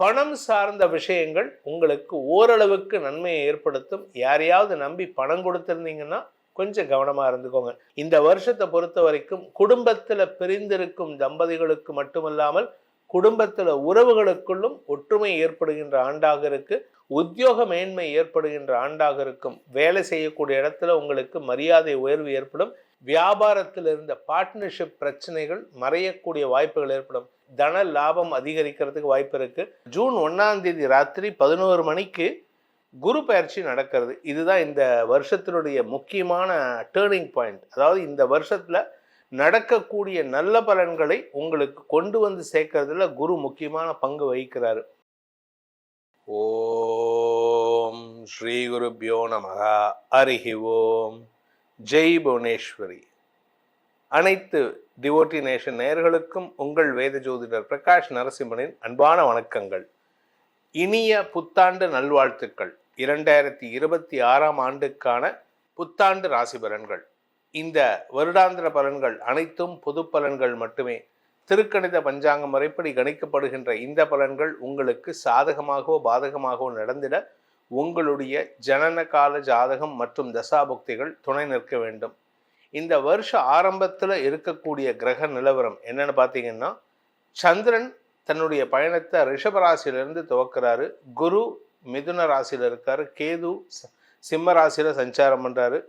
பணம் சார்ந்த விஷயங்கள் உங்களுக்கு ஓரளவுக்கு நன்மையை ஏற்படுத்தும். யாரையாவது நம்பி பணம் கொடுத்திருந்தீங்கன்னா கொஞ்சம் கவனமா இருந்துக்கோங்க. இந்த வருஷத்தை பொறுத்த வரைக்கும் குடும்பத்துல பிரிந்திருக்கும் தம்பதிகளுக்கு மட்டுமல்லாமல் குடும்பத்துல உறவுகளுக்குள்ளும் ஒற்றுமை ஏற்படுகின்ற ஆண்டாக இருக்கு. உத்தியோக மேன்மை ஏற்படுகின்ற ஆண்டாக இருக்கும். வேலை செய்யக்கூடிய இடத்துல உங்களுக்கு மரியாதை உயர்வு ஏற்படும். வியாபாரத்தில் இருந்த பார்ட்னர்ஷிப் பிரச்சனைகள் மறையக்கூடிய வாய்ப்புகள் ஏற்படும். தன லாபம் அதிகரிக்கிறதுக்கு வாய்ப்பு இருக்கு. ஜூன் 1ஆம் தேதி ராத்திரி 11 மணிக்கு குரு பயிற்சி நடக்கிறது. இதுதான் இந்த வருஷத்தினுடைய முக்கியமான டேர்னிங் பாயிண்ட். அதாவது இந்த வருஷத்துல நடக்கக்கூடிய நல்ல பலன்களை உங்களுக்கு கொண்டு வந்து சேர்க்கறதுல குரு முக்கியமான பங்கு வகிக்கிறாரு. ஓம் ஸ்ரீ குருப்யோ நமஹ. ஹரிஹி ஓம். ஜெய் புவனேஸ்வரி. அனைத்து டிவோட்டி நேஷன் நேயர்களுக்கும் உங்கள் வேத ஜோதிடர் பிரகாஷ் நரசிம்மனின் அன்பான வணக்கங்கள். இனிய புத்தாண்டு நல்வாழ்த்துக்கள். 2026ஆம் ஆண்டுக்கான புத்தாண்டு ராசி பலன்கள். இந்த வருடாந்திர பலன்கள் அனைத்தும் பொது பலன்கள் மட்டுமே. திருக்கணித பஞ்சாங்க முறைப்படி கணிக்கப்படுகின்ற இந்த பலன்கள் உங்களுக்கு சாதகமாகவோ பாதகமாகவோ நடந்திட உங்களுடைய ஜனன கால ஜாதகம் மற்றும் தசாபுக்திகள் துணை நிற்க வேண்டும். இந்த வருஷ ஆரம்பத்தில் இருக்கக்கூடிய கிரக நிலவரம் என்னன்னு பார்த்தீங்கன்னா, சந்திரன் தன்னுடைய பயணத்தை ரிஷபராசியிலிருந்து துவக்கிறாரு. குரு மிதுன ராசியில் இருக்காரு. கேது சிம்ம ராசியில் சஞ்சாரம் பண்ணுறாரு.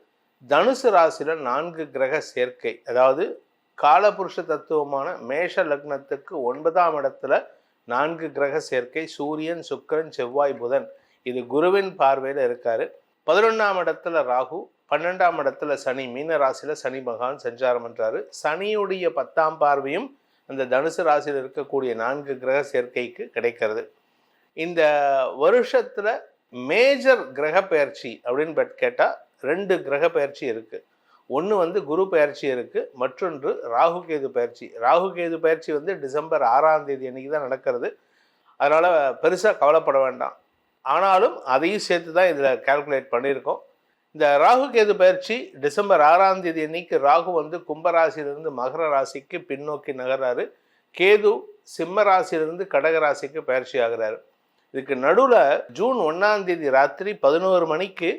தனுசு ராசியில் 4 கிரக சேர்க்கை, அதாவது காலபுருஷ தத்துவமான மேஷ லக்னத்துக்கு 9ஆம் இடத்துல 4 கிரக சேர்க்கை. சூரியன், சுக்கிரன், செவ்வாய், புதன். இது குருவின் பார்வையில் இருக்காரு. 11ஆம் இடத்துல ராகு, 12ஆம் இடத்துல சனி. மீன ராசியில் சனி பகவான் சஞ்சாரம் பண்றாரு. சனியுடைய 10ஆம் பார்வையும் அந்த தனுசு ராசியில் இருக்கக்கூடிய 4 கிரக சேர்க்கைக்கு கிடைக்கிறது. இந்த வருஷத்துல மேஜர் கிரக பயிற்சி அப்படின்னு கேட்டால் 2 கிரக பயிற்சி இருக்கு. ஒன்று குரு பயிற்சி இருக்கு, மற்றொன்று ராகு கேது பயிற்சி. ராகு கேது பயிற்சி டிசம்பர் 6ஆம் தேதி அன்னைக்கு தான் நடக்கிறது. அதனால பெருசாக கவலைப்பட வேண்டாம். ஆனாலும் அதையும் சேர்த்து தான் இதில் கால்குலேட் பண்ணியிருக்கோம். இந்த ராகு கேது பயிற்சி டிசம்பர் 6ஆம் தேதி அன்னைக்கு ராகு கும்பராசியிலிருந்து மகர ராசிக்கு பின்னோக்கி நகர்றாரு. கேது சிம்ம ராசியிலிருந்து கடக ராசிக்கு பயிற்சி ஆகிறாரு. இதுக்கு நடுவில் ஜூன் 1ஆம் தேதி ராத்திரி 11 மணிக்கு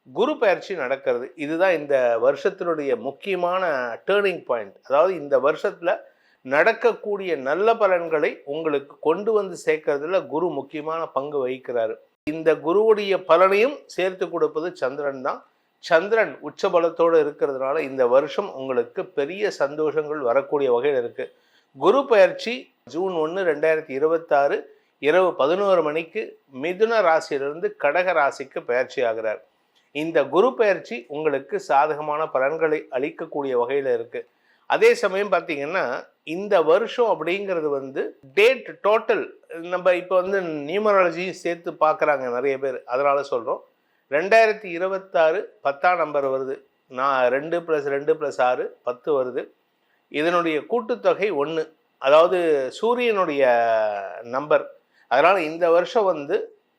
குரு பயிற்சி நடக்கிறது. இதுதான் இந்த வருஷத்தினுடைய முக்கியமான டேர்னிங் பாயிண்ட். அதாவது இந்த வருஷத்தில் நடக்கக்கூடிய நல்ல பலன்களை உங்களுக்கு கொண்டு வந்து சேர்க்கறதுல குரு முக்கியமான பங்கு வகிக்கிறாரு. இந்த குருவுடைய பலனையும் சேர்த்து கொடுப்பது சந்திரன் தான். சந்திரன் உச்சபலத்தோடு இருக்கிறதுனால இந்த வருஷம் உங்களுக்கு பெரிய சந்தோஷங்கள் வரக்கூடிய வகையில் இருக்கு. குரு பயிற்சி ஜூன் 1, 2026 இரவு 11 மணிக்கு மிதுன ராசியிலிருந்து கடக ராசிக்கு பயிற்சி ஆகிறார். இந்த குரு பயிற்சி உங்களுக்கு சாதகமான பலன்களை அளிக்கக்கூடிய வகையில் இருக்கு. அதே சமயம் பார்த்தீங்கன்னா இந்த வருஷம் அப்படிங்கிறது டேட் டோட்டல் நம்ம இப்போ நியூமராலஜியும் சேர்த்து பார்க்குறாங்க நிறைய பேர். அதனால சொல்கிறோம். 2026 10ஆம் நம்பர் வருது. 2 + 2 + 6 10 வருது. இதனுடைய கூட்டுத்தொகை 1, அதாவது சூரியனுடைய நம்பர். அதனால் இந்த வருஷம்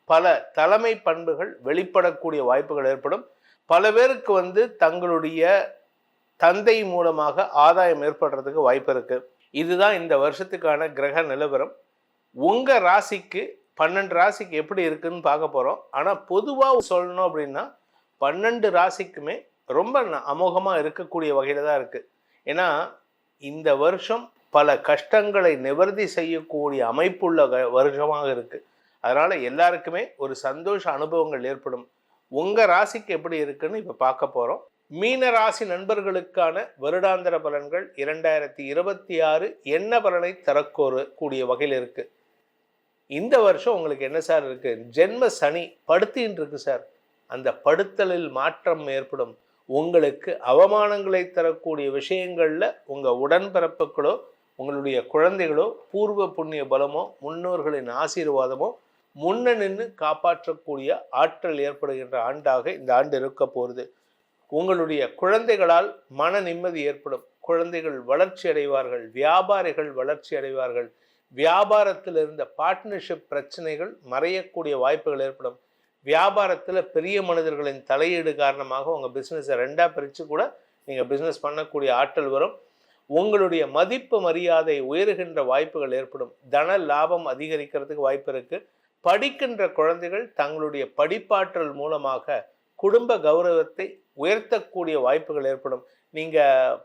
பல தலைமை பண்புகள் வெளிப்படக்கூடிய வாய்ப்புகள் ஏற்படும். பல பேருக்கு தங்களுடைய தந்தை மூலமாக ஆதாயம் ஏற்படுறதுக்கு வாய்ப்பு இருக்கு. இதுதான் இந்த வருஷத்துக்கான கிரக நிலவரம். உங்க ராசிக்கு 12 ராசிக்கு எப்படி இருக்குன்னு பார்க்க போறோம். ஆனால் பொதுவாக சொல்லணும் அப்படின்னா 12 ராசிக்குமே ரொம்ப அமோகமாக இருக்கக்கூடிய வகையில் தான் இருக்கு. ஏன்னா இந்த வருஷம் பல கஷ்டங்களை நிவர்த்தி செய்யக்கூடிய அமைப்புள்ள வருஷமாக இருக்கு. அதனால எல்லாருக்குமே ஒரு சந்தோஷ அனுபவங்கள் ஏற்படும். உங்க ராசிக்கு எப்படி இருக்குன்னு இப்ப பார்க்க போறோம். மீன ராசி நண்பர்களுக்கான வருடாந்திர பலன்கள் 2026 என்ன பலனை தரக்கூடிய வகையில் இருக்கு. இந்த வருஷம் உங்களுக்கு என்ன சார் இருக்கு? ஜென்ம சனி படுத்தின்னு இருக்கு சார். அந்த படுத்தலில் மாற்றம் ஏற்படும். உங்களுக்கு அவமானங்களை தரக்கூடிய விஷயங்கள்ல உங்க உடன்பிறப்புகளோ உங்களுடைய குழந்தைகளோ பூர்வ புண்ணிய பலமோ முன்னோர்களின் ஆசீர்வாதமோ முன்ன நின்று காப்பாற்றக்கூடிய ஆற்றல் ஏற்படுகின்ற ஆண்டாக இந்த ஆண்டு இருக்க போகிறது. உங்களுடைய குழந்தைகளால் மன நிம்மதி ஏற்படும். குழந்தைகள் வளர்ச்சி அடைவார்கள். வியாபாரிகள் வளர்ச்சி அடைவார்கள். வியாபாரத்தில் இருந்த பார்ட்னர்ஷிப் பிரச்சனைகள் மறையக்கூடிய வாய்ப்புகள் ஏற்படும். வியாபாரத்தில் பெரிய மனிதர்களின் தலையீடு காரணமாக உங்கள் பிஸ்னஸை 2ஆக பிரித்து கூட நீங்கள் பிஸ்னஸ் பண்ணக்கூடிய ஆற்றல் வரும். உங்களுடைய மதிப்பு மரியாதை உயர்கின்ற வாய்ப்புகள் ஏற்படும். தன லாபம் அதிகரிக்கிறதுக்கு வாய்ப்பு இருக்கு. படிக்கின்ற குழந்தைகள் தங்களுடைய படிப்பாற்றல் மூலமாக குடும்ப கௌரவத்தை உயர்த்தக்கூடிய வாய்ப்புகள் ஏற்படும். நீங்க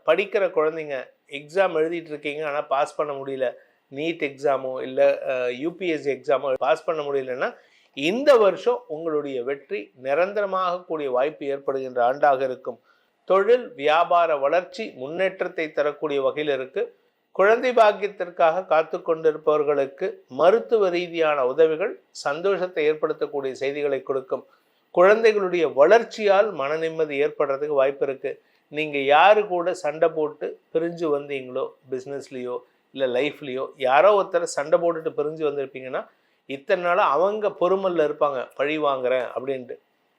படிக்கிற குழந்தைங்க எக்ஸாம் எழுதிட்டு இருக்கீங்க, ஆனால் பாஸ் பண்ண முடியல, நீட் எக்ஸாமோ இல்லை யூபிஎஸ்சி எக்ஸாமோ பாஸ் பண்ண முடியலன்னா இந்த வருஷம் உங்களுடைய வெற்றி நிரந்தரமாக கூடிய வாய்ப்பு ஏற்படுகின்ற ஆண்டாக இருக்கும். தொழில் வியாபார வளர்ச்சி முன்னேற்றத்தை தரக்கூடிய வகையில் இருக்கு. குழந்தை பாக்கியத்திற்காக காத்து கொண்டிருப்பவர்களுக்கு மருத்துவ ரீதியான உதவிகள் சந்தோஷத்தை ஏற்படுத்தக்கூடிய செய்திகளை கொடுக்கும். குழந்தைகளுடைய வளர்ச்சியால் மன நிம்மதி ஏற்படுறதுக்கு வாய்ப்பு இருக்கு. நீங்க யாரு கூட சண்டை போட்டு பிரிஞ்சு வந்தீங்களோ, பிஸ்னஸ்லயோ இல்லை லைஃப்லயோ யாரோ ஒருத்தர் சண்டை போட்டுட்டு பிரிஞ்சு வந்திருப்பீங்கன்னா இத்தனை நாளாக அவங்க பொறுமல்ல இருப்பாங்க, பழி வாங்குறேன் அப்படின்ட்டு.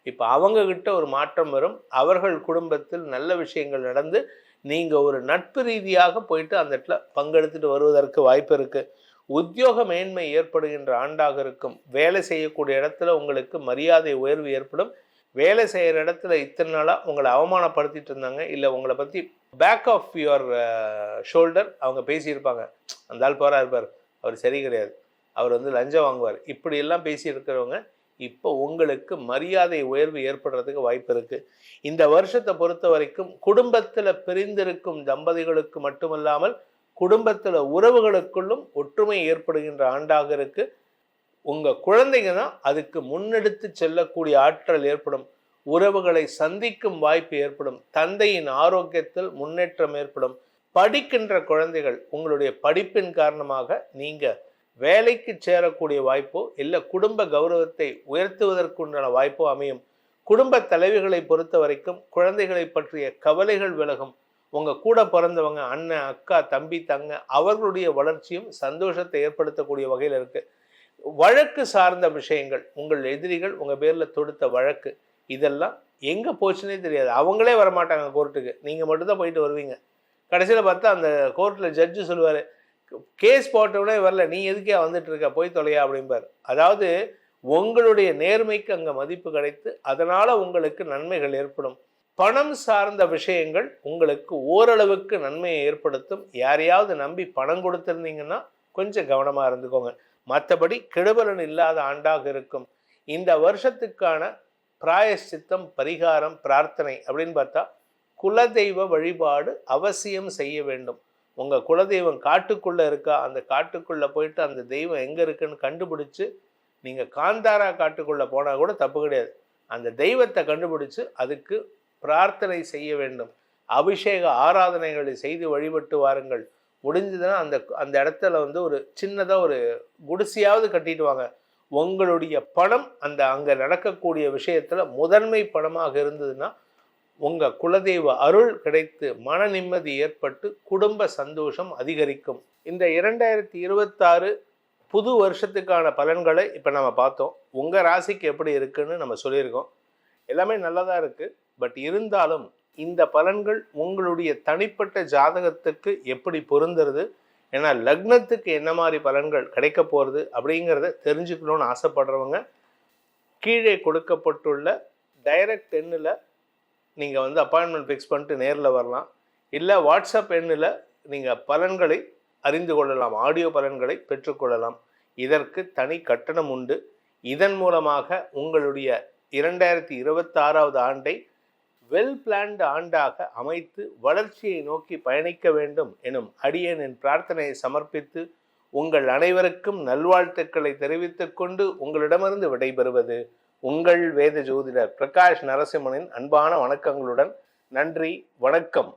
இப்போ அவங்க கிட்ட ஒரு மாற்றம் வரும். அவர்கள் குடும்பத்தில் நல்ல விஷயங்கள் நடந்து நீங்கள் ஒரு நட்பு ரீதியாக போயிட்டு அந்த இடத்துல பங்கெடுத்துட்டு வருவதற்கு வாய்ப்பு இருக்குது. உத்தியோக மேன்மை ஏற்படுகின்ற ஆண்டாக இருக்கும். வேலை செய்யக்கூடிய இடத்துல உங்களுக்கு மரியாதை உயர்வு ஏற்படும். வேலை செய்கிற இடத்துல இத்தனை நாளாக உங்களை அவமானப்படுத்திட்டு இருந்தாங்க, இல்லை உங்களை பற்றி பேக் ஆஃப் யுவர் ஷோல்டர் அவங்க பேசியிருப்பாங்க, அந்த ஆள் போகிறா இருப்பார், அவர் சரி கிடையாது, அவர் லஞ்சம் வாங்குவார், இப்படியெல்லாம் பேசி இருக்கிறவங்க இப்போ உங்களுக்கு மரியாதை உயர்வு ஏற்படுறதுக்கு வாய்ப்பு இருக்குது. இந்த வருஷத்தை பொறுத்த வரைக்கும் குடும்பத்தில் பிரிந்திருக்கும் தம்பதிகளுக்கு மட்டுமல்லாமல் குடும்பத்தில் உறவுகளுக்குள்ளும் ஒற்றுமை ஏற்படுகின்ற ஆண்டாக இருக்கு. உங்கள் குழந்தைங்க தான் அதுக்கு முன்னெடுத்து செல்லக்கூடிய ஆற்றல் ஏற்படும். உறவுகளை சந்திக்கும் வாய்ப்பு ஏற்படும். தந்தையின் ஆரோக்கியத்தில் முன்னேற்றம் ஏற்படும். படிக்கின்ற குழந்தைகள் உங்களுடைய படிப்பின் காரணமாக நீங்கள் வேலைக்கு சேரக்கூடிய வாய்ப்போ இல்லை குடும்ப கௌரவத்தை உயர்த்துவதற்குண்டான வாய்ப்போ அமையும். குடும்ப தலைவிகளை பொறுத்த வரைக்கும் குழந்தைகளை பற்றிய கவலைகள் விலகும். உங்கள் கூட பிறந்தவங்க அண்ணன் அக்கா தம்பி தங்க அவர்களுடைய வளர்ச்சியும் சந்தோஷத்தை ஏற்படுத்தக்கூடிய வகையில் இருக்குது. வழக்கு சார்ந்த விஷயங்கள், உங்கள் எதிரிகள் உங்கள் பேரில் தொடுத்த வழக்கு, இதெல்லாம் எங்கே போச்சுன்னே தெரியாது. அவங்களே வரமாட்டாங்க கோர்ட்டுக்கு, நீங்கள் மட்டும்தான் போயிட்டு வருவீங்க. கடைசியில் பார்த்தா அந்த கோர்ட்டில் ஜட்ஜு சொல்லுவார், கேஸ் போட்டவுடனே வரல, நீ எதுக்கே வந்துட்டு இருக்க, போய் தொலையா அப்படிம்பார். அதாவது உங்களுடைய நேர்மைக்கு அங்கே மதிப்பு கிடைத்து அதனால் உங்களுக்கு நன்மைகள் ஏற்படும். பணம் சார்ந்த விஷயங்கள் உங்களுக்கு ஓரளவுக்கு நன்மையை ஏற்படுத்தும். யாரையாவது நம்பி பணம் கொடுத்துருந்தீங்கன்னா கொஞ்சம் கவனமாக இருந்துக்கோங்க. மற்றபடி கெடுபலன் இல்லாத ஆண்டாக இருக்கும். இந்த வருஷத்துக்கான பிராயஷ்சித்தம், பரிகாரம், பிரார்த்தனை அப்படின்னு பார்த்தா குலதெய்வ வழிபாடு அவசியம் செய்ய வேண்டும். உங்கள் குலதெய்வம் காட்டுக்குள்ளே இருக்கா, அந்த காட்டுக்குள்ளே போயிட்டு அந்த தெய்வம் எங்கே இருக்குன்னு கண்டுபிடிச்சி, நீங்கள் காந்தாரா காட்டுக்குள்ளே போனால் கூட தப்பு கிடையாது, அந்த தெய்வத்தை கண்டுபிடிச்சு அதுக்கு பிரார்த்தனை செய்ய வேண்டும். அபிஷேக ஆராதனைகளை செய்து வழிபட்டு வாருங்கள். முடிஞ்சதுன்னா அந்த இடத்துல ஒரு சின்னதாக ஒரு குடிசையாவது கட்டிட்டு வாங்க. உங்களுடைய பணம் அங்கே நடக்கக்கூடிய விஷயத்தில் முதன்மை பணமாக இருந்ததுன்னா உங்கள் குலதெய்வ அருள் கிடைத்து மன நிம்மதி ஏற்பட்டு குடும்ப சந்தோஷம் அதிகரிக்கும். இந்த 2026 புது வருஷத்துக்கான பலன்களை இப்போ நம்ம பார்த்தோம். உங்கள் ராசிக்கு எப்படி இருக்குன்னு நம்ம சொல்லியிருக்கோம். எல்லாமே நல்லதாக இருக்குது. பட் இருந்தாலும் இந்த பலன்கள் உங்களுடைய தனிப்பட்ட ஜாதகத்துக்கு எப்படி பொருந்துறது, ஏன்னா லக்னத்துக்கு என்ன மாதிரி பலன்கள் கிடைக்க போகிறது அப்படிங்கிறத தெரிஞ்சுக்கணும்னு ஆசைப்படுறவங்க கீழே கொடுக்கப்பட்டுள்ள டைரக்ட் எண்ணில் நீங்கள் அப்பாயின்மெண்ட் ஃபிக்ஸ் பண்ணிட்டு நேரில் வரலாம். இல்லை வாட்ஸ்அப் எண்ணில் நீங்கள் பலன்களை அறிந்து கொள்ளலாம், ஆடியோ பலன்களை பெற்றுக்கொள்ளலாம். இதற்கு தனி கட்டணம் உண்டு. இதன் மூலமாக உங்களுடைய 2026 ஆண்டை வெல் பிளான்டு ஆண்டாக அமைத்து வளர்ச்சியை நோக்கி பயணிக்க வேண்டும் எனும் அடியேனின் பிரார்த்தனையை சமர்ப்பித்து உங்கள் அனைவருக்கும் நல்வாழ்த்துக்களை தெரிவித்துக் கொண்டு உங்களிடமிருந்து விடைபெறுவது உங்கள் வேத ஜோதிடர் பிரகாஷ் நரசிம்மனின் அன்பான வணக்கங்களுடன். நன்றி, வணக்கம்.